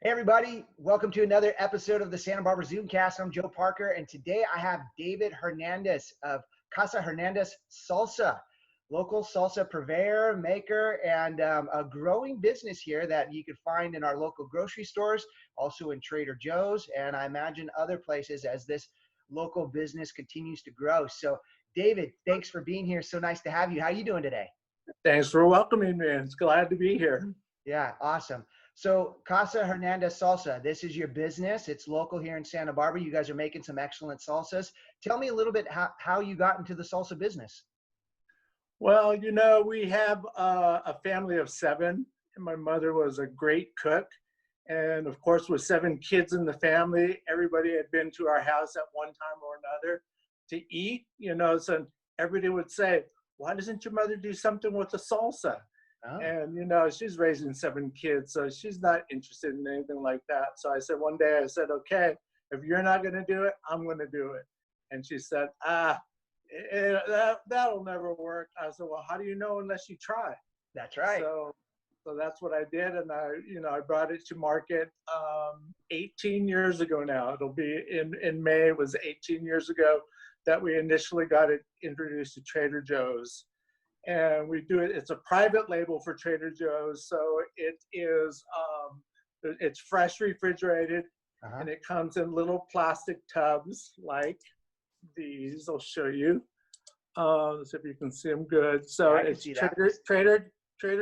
Hey everybody, welcome to another episode of the Santa Barbara Zoomcast. I'm Joe Parker, and today I have David Hernandez of Casa Hernandez Salsa, local salsa purveyor, maker, and a growing business here that you can find in our local grocery stores, also in Trader Joe's, and I imagine other places as this local business continues to grow. So David, thanks for being here. So nice to have you. How are you doing today? Thanks for welcoming me. It's glad to be here. Yeah, awesome. So Casa Hernandez Salsa, this is your business. It's local here in Santa Barbara. You guys are making some excellent salsas. Tell me a little bit how you got into the salsa business. Well, we have a family of 7, and my mother was a great cook. And of course, with 7 kids in the family, everybody had been to our house at one time or another to eat, so everybody would say, why doesn't your mother do something with the salsa? Oh. And, she's raising 7 kids, so she's not interested in anything like that. So I said, one day I said, okay, if you're not going to do it, I'm going to do it. And she said, that'll never work. I said, well, how do you know unless you try? That's right. So that's what I did. And I brought it to market 18 years ago now. It'll be in May. It was 18 years ago that we initially got it introduced to Trader Joe's. And we do it, it's a private label for Trader Joe's. So it is, it's fresh refrigerated, and it comes in little plastic tubs like these. I'll show you. Let's see if you can see them good. So yeah, it's Trader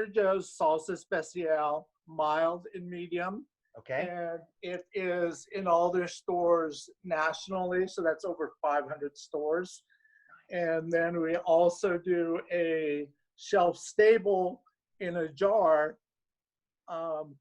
Joe's Salsa Especial, mild and medium. Okay. And it is in all their stores nationally. So that's over 500 stores. And then we also do a shelf stable in a jar,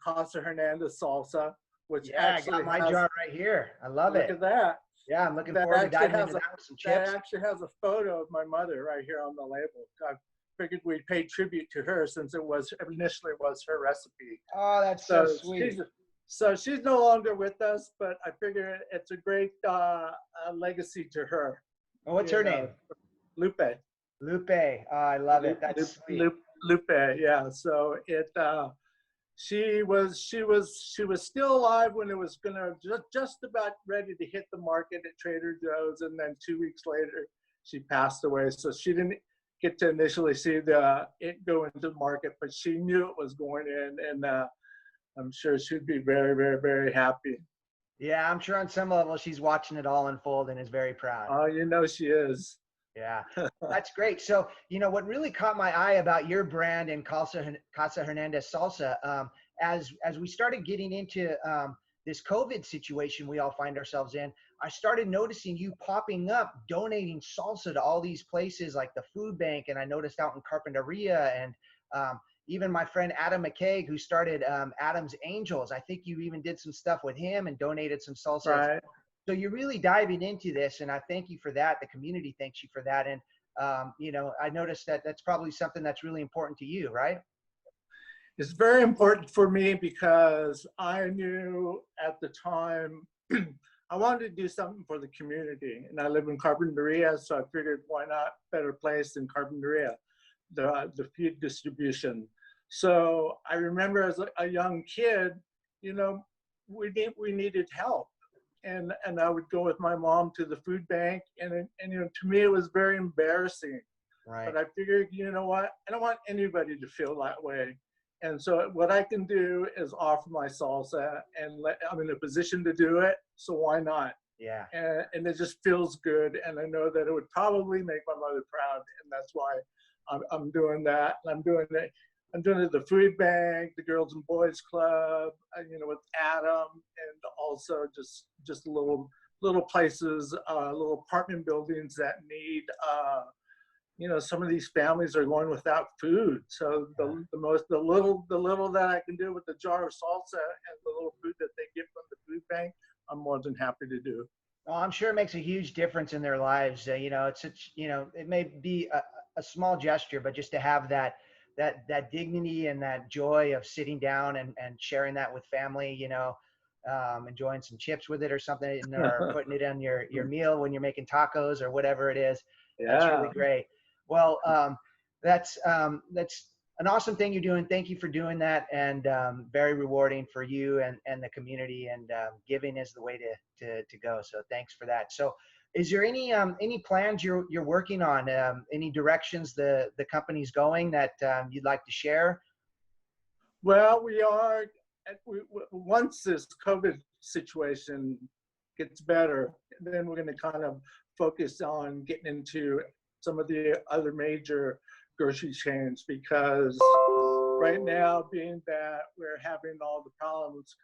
Casa Hernandez Salsa, which actually I got my jar right here. I love it. Look at that. Yeah, I'm looking forward to diving into that with some chips. That actually has a photo of my mother right here on the label. I figured we'd pay tribute to her since it initially was her recipe. Oh, that's so sweet. So she's no longer with us, but I figure it's a great legacy to her. Oh, what's her name? Lupe. Lupe. Oh, I love it. That's sweet. Lupe. Yeah. So she was still alive when it was gonna just about ready to hit the market at Trader Joe's, and then 2 weeks later she passed away. So she didn't get to initially see it go into the market, but she knew it was going in, and I'm sure she'd be very, very, very happy. Yeah, I'm sure on some level she's watching it all unfold and is very proud. Oh, she is. Yeah, that's great. So, what really caught my eye about your brand and Casa Hernandez Salsa, as we started getting into this COVID situation we all find ourselves in, I started noticing you popping up, donating salsa to all these places like the food bank, and I noticed out in Carpinteria, and even my friend Adam McKay, who started Adam's Angels. I think you even did some stuff with him and donated some salsa. Right. So you're really diving into this, and I thank you for that. The community thanks you for that. And, I noticed that that's probably something that's really important to you, right? It's very important for me because I knew at the time I wanted to do something for the community. And I live in Carpinteria, so I figured why not better place than Carpinteria, the food distribution. So I remember as a young kid, we needed help. And I would go with my mom to the food bank, and to me it was very embarrassing. Right. But I figured, you know what? I don't want anybody to feel that way. And so what I can do is offer my salsa, and I'm in a position to do it. So why not? Yeah. And it just feels good, and I know that it would probably make my mother proud, and that's why I'm doing that. And I'm doing it at the food bank, the Girls and Boys Club, with Adam, and also just little places, little apartment buildings that need, some of these families are going without food. So the little that I can do with the jar of salsa and the little food that they get from the food bank, I'm more than happy to do. Oh, I'm sure it makes a huge difference in their lives. It's such, it may be a small gesture, but just to have that dignity and that joy of sitting down and sharing that with family, enjoying some chips with it or something, or putting it on your meal when you're making tacos or whatever it is. Yeah. That's really great. Well, that's an awesome thing you're doing. Thank you for doing that, and very rewarding for you and the community. And giving is the way to go. So thanks for that. So, is there any plans you're working on? Any directions the company's going that you'd like to share? Well, we are, once this COVID situation gets better, then we're going to kind of focus on getting into some of the other major grocery chains, because right now, being that we're having all the problems,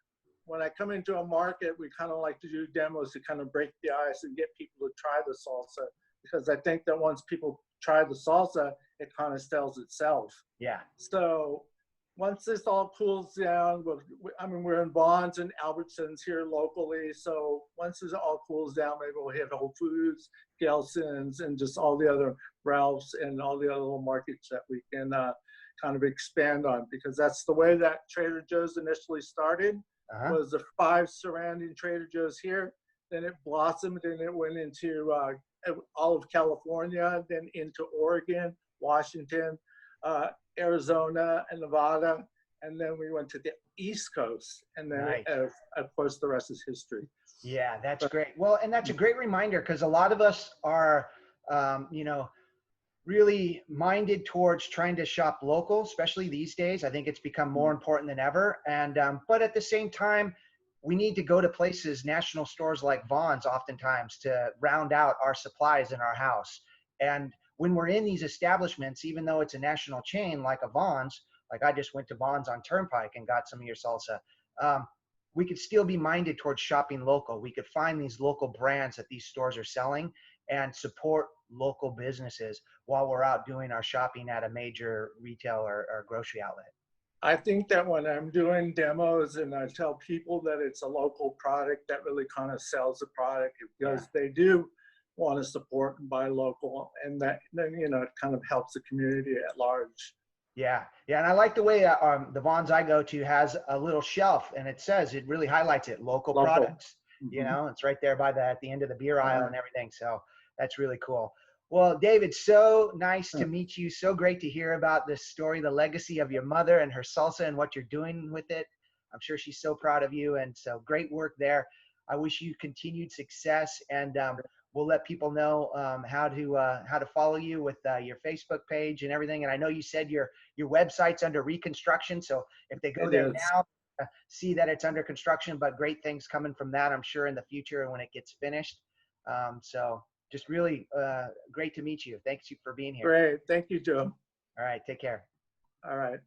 when I come into a market, we kind of like to do demos to kind of break the ice and get people to try the salsa, because I think that once people try the salsa, it kind of sells itself. Yeah. So once this all cools down, I mean, we're in Vons and Albertsons here locally. So once this all cools down, maybe we'll hit Whole Foods, Gelson's, and just all the other Ralphs and all the other little markets that we can kind of expand on, because that's the way that Trader Joe's initially started. Was the 5 surrounding Trader Joe's here. Then it blossomed and it went into all of California, then into Oregon, Washington, Arizona, and Nevada. And then we went to the East Coast. And then, Nice. of course, the rest is history. Yeah, that's great. Well, and that's a great reminder, because a lot of us are, really minded towards trying to shop local, especially these days. I think it's become more important than ever. And but at the same time, we need to go to places, national stores like Vons, oftentimes to round out our supplies in our house. And when we're in these establishments, even though it's a national chain like a Vons, like I just went to Vons on Turnpike and got some of your salsa. We could still be minded towards shopping local. We could find these local brands that these stores are selling and support local businesses while we're out doing our shopping at a major retail or grocery outlet. I think that when I'm doing demos and I tell people that it's a local product, that really kind of sells the product, because they do want to support and buy local, and that then it kind of helps the community at large. Yeah, and I like the way the Vons I go to has a little shelf, and it says, it really highlights it, local products. It's right there at the end of the beer aisle and everything. So that's really cool. Well, David, so nice to meet you. So great to hear about this story, the legacy of your mother and her salsa and what you're doing with it. I'm sure she's so proud of you, and so great work there. I wish you continued success, and we'll let people know how to follow you with your Facebook page and everything. And I know you said your website's under reconstruction, so if they go there now, see that it's under construction, but great things coming from that, I'm sure, in the future when it gets finished. So just really great to meet you. Thanks for being here. Great. Thank you, Joe. All right. Take care. All right.